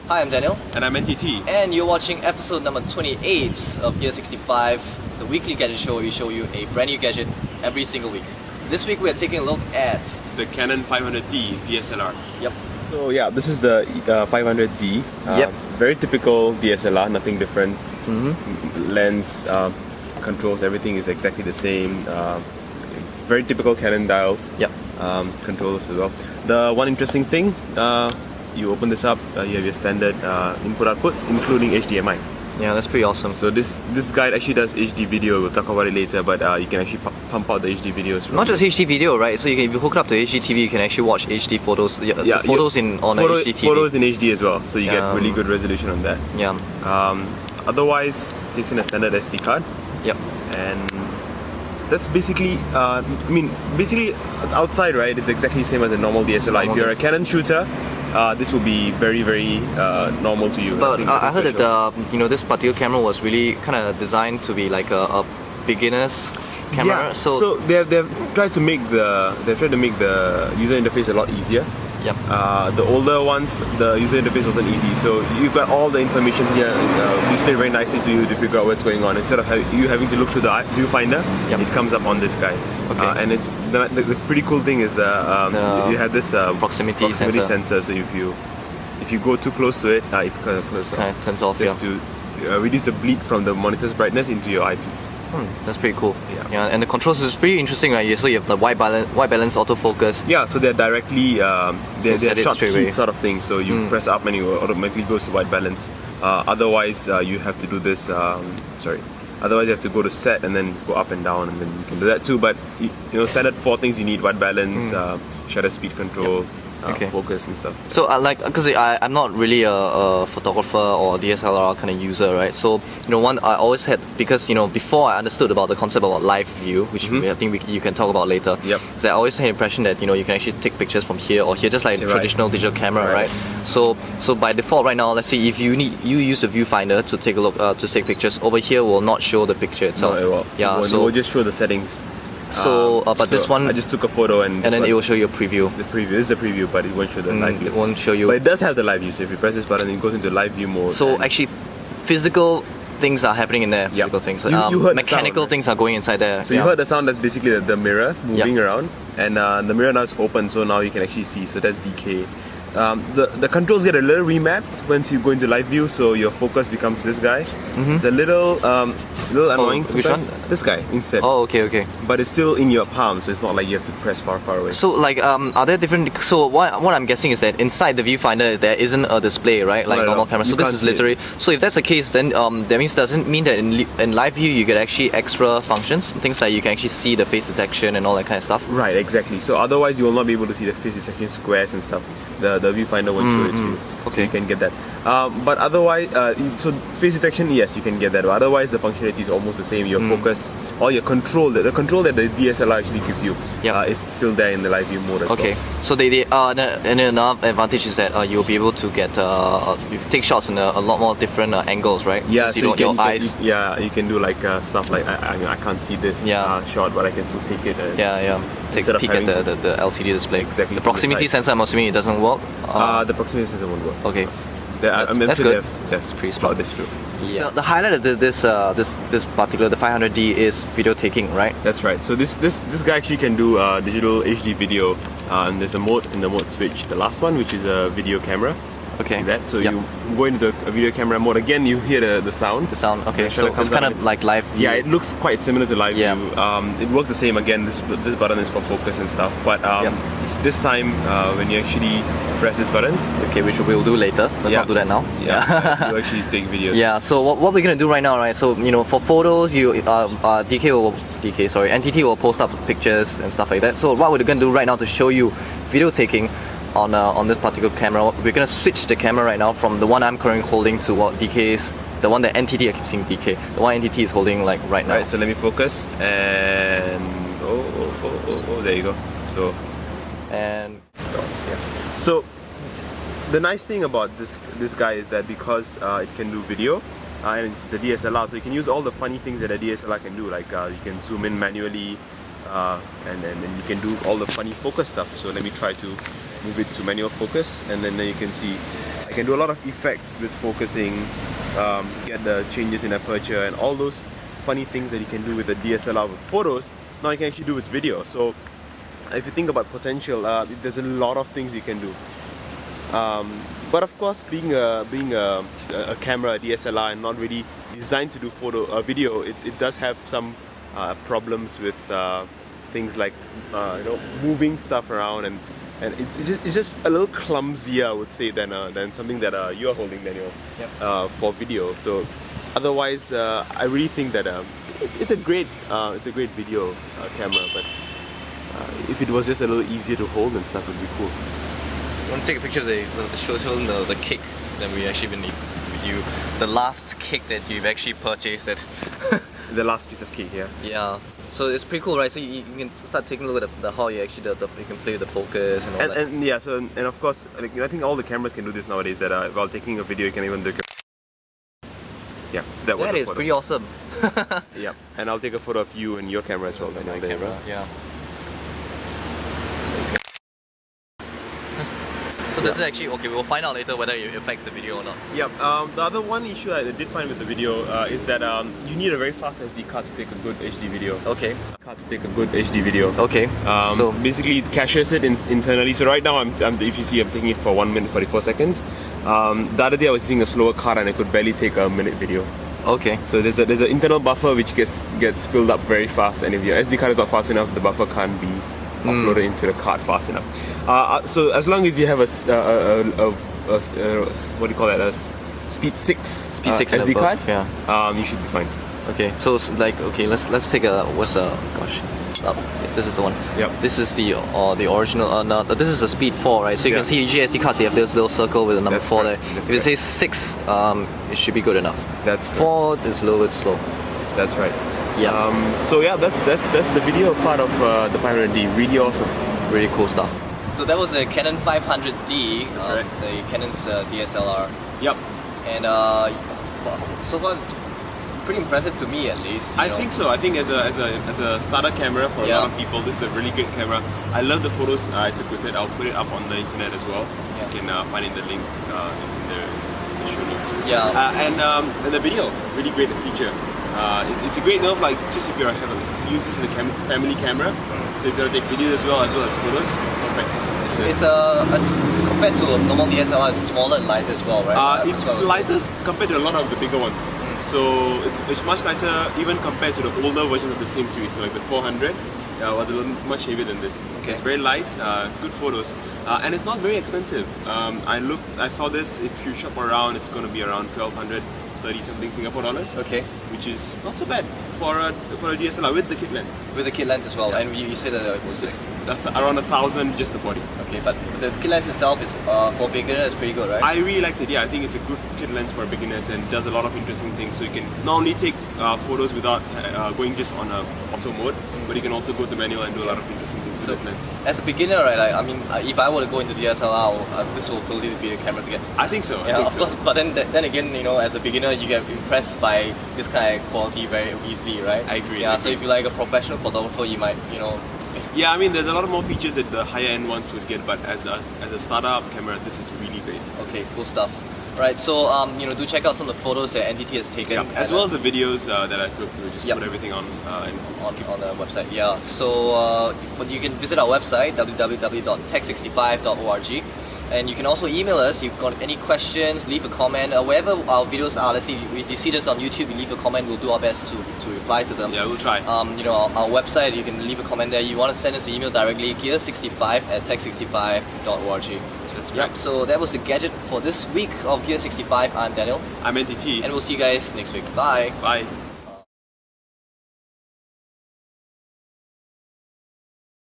Hi, I'm Daniel. And I'm NTT. And you're watching episode number 28 of Gear65, the weekly gadget show where we show you a brand new gadget every single week. This week we are taking a look at the Canon 500D DSLR. Yep. So yeah, this is the 500D. Yep. Very typical DSLR, nothing different. Lens, controls, everything is exactly the same. Very typical Canon dials. Yep. Controls as well. The one interesting thing, you open this up, you have your standard input-outputs, including HDMI. Yeah, that's pretty awesome. So this guide actually does HD video. We'll talk about it later, but you can actually pump out the HD videos from not just HD video, right? So if you hook it up to HD TV, you can actually watch HD photos. Yeah, photos on HD TV. Photos in HD as well, so you get really good resolution on that. Yeah. Otherwise, it takes in a standard SD card. Yep. And that's basically, basically outside, right? It's exactly the same as a normal DSLR. If you're a Canon shooter, this will be very, very normal to you. But I heard that this particular camera was really kind of designed to be like a beginner's camera. Yeah. So they've tried to make the user interface a lot easier. Yep. The older ones, the user interface wasn't easy, so you've got all the information here displayed very nicely to you to figure out what's going on. Instead of you having to look through the viewfinder, it comes up on this guy. Okay. And it's the pretty cool thing is you have this proximity sensor. So if you go too close to it, it turns off. Just to reduce the bleed from the monitor's brightness into your eyepiece. That's pretty cool. Yeah, and the controls is pretty interesting, right? So you have the white balance autofocus. Yeah, so they're directly they're short key sort of thing. So you press up and it automatically goes to white balance. Otherwise, you have to do this. Otherwise, you have to go to set and then go up and down, and then you can do that too. But standard 4 things you need: white balance, shutter speed control. Focus and stuff. So because I'm not really a photographer or DSLR kind of user, right? So one I always had, because before I understood about the concept about live view, which I think you can talk about later. Yep. So I always had the impression that you can actually take pictures from here or here, just like a traditional digital camera, right? So by default right now, let's say if you use the viewfinder to take a look to take pictures, over here will not show the picture itself. No, it will. Yeah, it will just show the settings. This one, I just took a photo and then it will show you a preview. The preview this is a preview, but it won't show the live view. It won't show you. But it does have the live view. So if you press this button, it goes into live view mode. So actually, physical things are happening in there. Physical things. You heard mechanical sound, things are going inside there. So you heard the sound. That's basically the mirror moving around, and the mirror now is open. So now you can actually see. So that's DK. The controls get a little remapped once you go into live view, so your focus becomes this guy. It's a little annoying sometimes. Which one? This guy instead. Oh, okay. But it's still in your palm, so it's not like you have to press far away. So are there different? So what I'm guessing is that inside the viewfinder there isn't a display, right? Like normal camera. So this is literally. So if that's the case, then that doesn't mean that in live view you get actually extra functions, things like you can actually see the face detection and all that kind of stuff. Right, exactly. So otherwise you will not be able to see the face detection squares and stuff. The viewfinder won't show it to you. Okay. So you can get that. But otherwise, so face detection, yes, you can get that. But otherwise, the functionality is almost the same. Your focus, all your control, the control that the DSLR actually gives you, is still there in the live view mode as well. So and another advantage is that you'll be able to get you take shots in a lot more different angles, right? Yeah, so you can do like stuff like I can't see this shot, but I can still take it. And take a peek at the LCD display. Exactly. The proximity sensor, I'm assuming it doesn't work. The proximity sensor won't work. Okay. That's good. That's pretty smart. This through. Yeah. The highlight of this particular, the 500D, is video taking, right? That's right. So this guy actually can do digital HD video, and there's a mode in the mode switch. The last one, which is a video camera. Okay. So you go into the video camera mode. Again, you hear the sound. The sound. Okay. So it's kind of like live view. Yeah, it looks quite similar to live view. It works the same. Again, this button is for focus and stuff. But this time, when you actually press this button, which we will do later. Let's not do that now. You actually take videos. Yeah. So what we're gonna do right now, right? So for photos, NTT will post up pictures and stuff like that. So what we're gonna do right now to show you video taking on this particular camera, we're gonna switch the camera right now from the one I'm currently holding to what DK's, the one that NTT, I keep saying DK, the one NTT is holding like right now. Right. So let me focus and there you go. So So the nice thing about this guy is that because it can do video, and it's a DSLR, so you can use all the funny things that a DSLR can do, like you can zoom in manually, and then you can do all the funny focus stuff. So let me try to move it to manual focus, and then you can see I can do a lot of effects with focusing, get the changes in aperture and all those funny things that you can do with a DSLR with photos, now you can actually do with video. So if you think about potential, there's a lot of things you can do. But of course, being a camera, a DSLR, and not really designed to do video, it does have some problems with things like moving stuff around, and it's just a little clumsier, I would say, than something that you are holding, Daniel, for video. So otherwise, I really think that it's a great video camera, but if it was just a little easier to hold and stuff, it would be cool. I want to take a picture of the cake that we actually been with you. The last cake that you've actually purchased. The last piece of cake, yeah. Yeah. So it's pretty cool, right? So you can start taking a look at how you actually you can play with the focus and all that. And yeah, so and of course, like, I think all the cameras can do this nowadays. That while taking a video, you can even do. Yeah, so that is pretty awesome. Yeah, and I'll take a photo of you and your camera as well. My camera, yeah. So that's actually okay. We'll find out later whether it affects the video or not. Yeah. The other one issue I did find with the video is that you need a very fast SD card to take a good HD video. Okay. Okay. So basically, it caches it internally. So right now, if you see, I'm taking it for 1 minute 44 seconds. The other day I was using a slower card and I could barely take a minute video. Okay. So there's an internal buffer which gets filled up very fast, and if your SD card is not fast enough, the buffer can't be offloaded into the card fast enough. So as long as you have a what do you call that? A Speed 6 SD card, you should be fine. Okay. So it's like, okay, let's take a this is the one. Yep. This is the original. No, this is a Speed 4, right? So you can see usually SD cards, you have this little circle with the number 4 there. If it says 6, it should be good enough. That's 4 is a little bit slow. That's right. Yeah. So yeah, that's the video part of the 500D. Really awesome. Really cool stuff. So that was a Canon 500D, right. the Canon's DSLR. Yep. And so far it's pretty impressive to me, at least. I think so. I think as a starter camera for a lot of people, this is a really great camera. I love the photos I took with it. I'll put it up on the internet as well. Yeah. You can find the link in the show notes. Yeah. And the video, really great feature. It's a great nerve, like just if you're use this as a family camera. So if you're take videos as well as photos, perfect. It's compared to a normal DSLR, it's smaller and lighter as well, right? It's lighter compared to a lot of the bigger ones. So it's much lighter even compared to the older versions of the same series. So like the 400 was a little much heavier than this. Okay. It's very light, good photos, and it's not very expensive. I saw this. If you shop around, it's going to be around 1,200. 30 something Singapore dollars. Okay. Which is not so bad for a DSLR with the kit lens. With the kit lens as well, and you said that it was around 1,000 just the body. Okay, but the kit lens itself is for beginners pretty good, right? I really liked it. Yeah, I think it's a good kit lens for beginners and does a lot of interesting things. So you can not only take photos without going just on auto mode, but you can also go to manual and do a lot of interesting things with this lens. As a beginner, right? Like, I mean, if I were to go into DSLR, this will totally be a camera to get. I think so. Yeah, of course. But then again, as a beginner, you get impressed by this kind of quality very easily, right? I agree. Yeah. So if you're like a professional photographer, you might, Yeah, I mean, there's a lot more features that the higher end ones would get, but as a startup camera, this is really great. Okay, cool stuff. Right, so do check out some of the photos that NDT has taken, as well as the videos that I took. We just put everything on the website. Yeah, so you can visit our website www.tech65.org, and you can also email us if you've got any questions. Leave a comment wherever our videos are. Let's see if you see this on YouTube, you leave a comment. We'll do our best to reply to them. Yeah, we'll try. Our website, you can leave a comment there. You want to send us an email directly, gear65@tech65.org. That's right. So that was the gadget for this week of Gear65. I'm Daniel. I'm NTT. And we'll see you guys next week. Bye. Bye.